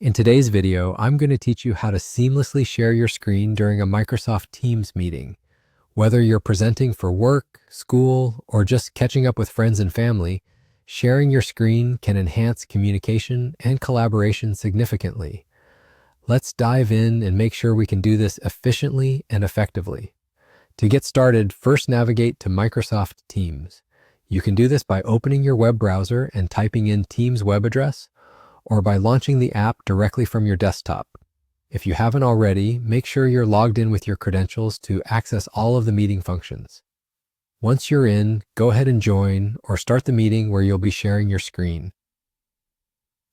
In today's video, I'm going to teach you how to seamlessly share your screen during a Microsoft Teams meeting. Whether you're presenting for work, school, or just catching up with friends and family, sharing your screen can enhance communication and collaboration significantly. Let's dive in and make sure we can do this efficiently and effectively. To get started, first navigate to Microsoft Teams. You can do this by opening your web browser and typing in Teams web address, or by launching the app directly from your desktop. If you haven't already, make sure you're logged in with your credentials to access all of the meeting functions. Once you're in, go ahead and join or start the meeting where you'll be sharing your screen.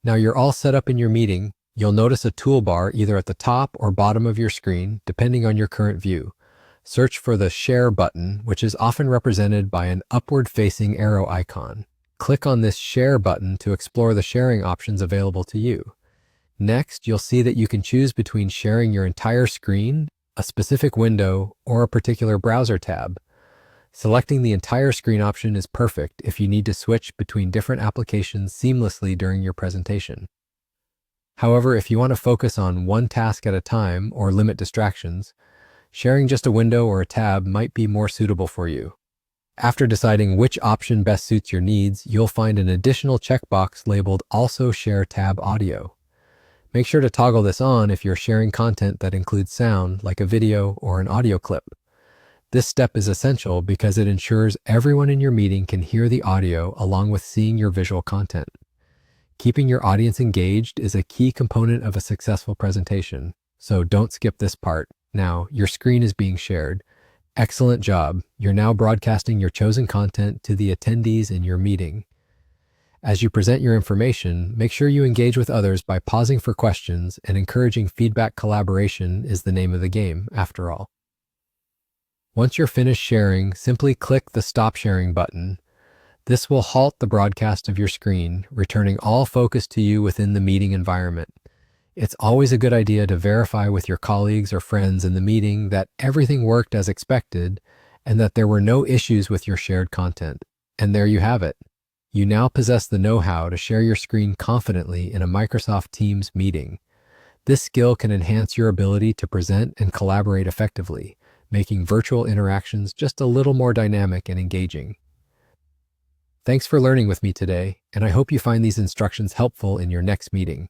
Now you're all set up in your meeting. You'll notice a toolbar either at the top or bottom of your screen, depending on your current view. Search for the Share button, which is often represented by an upward-facing arrow icon. Click on this Share button to explore the sharing options available to you. Next, you'll see that you can choose between sharing your entire screen, a specific window, or a particular browser tab. Selecting the entire screen option is perfect if you need to switch between different applications seamlessly during your presentation. However, if you want to focus on one task at a time or limit distractions, sharing just a window or a tab might be more suitable for you. After deciding which option best suits your needs, you'll find an additional checkbox labeled Also Share Tab Audio. Make sure to toggle this on if you're sharing content that includes sound, like a video or an audio clip. This step is essential because it ensures everyone in your meeting can hear the audio along with seeing your visual content. Keeping your audience engaged is a key component of a successful presentation, so don't skip this part. Now, your screen is being shared. Excellent job. You're now broadcasting your chosen content to the attendees in your meeting. As you present your information, make sure you engage with others by pausing for questions, and encouraging feedback. Collaboration is the name of the game, after all. Once you're finished sharing, simply click the Stop Sharing button. This will halt the broadcast of your screen, returning all focus to you within the meeting environment. It's always a good idea to verify with your colleagues or friends in the meeting that everything worked as expected and that there were no issues with your shared content. And there you have it. You now possess the know-how to share your screen confidently in a Microsoft Teams meeting. This skill can enhance your ability to present and collaborate effectively, making virtual interactions just a little more dynamic and engaging. Thanks for learning with me today, and I hope you find these instructions helpful in your next meeting.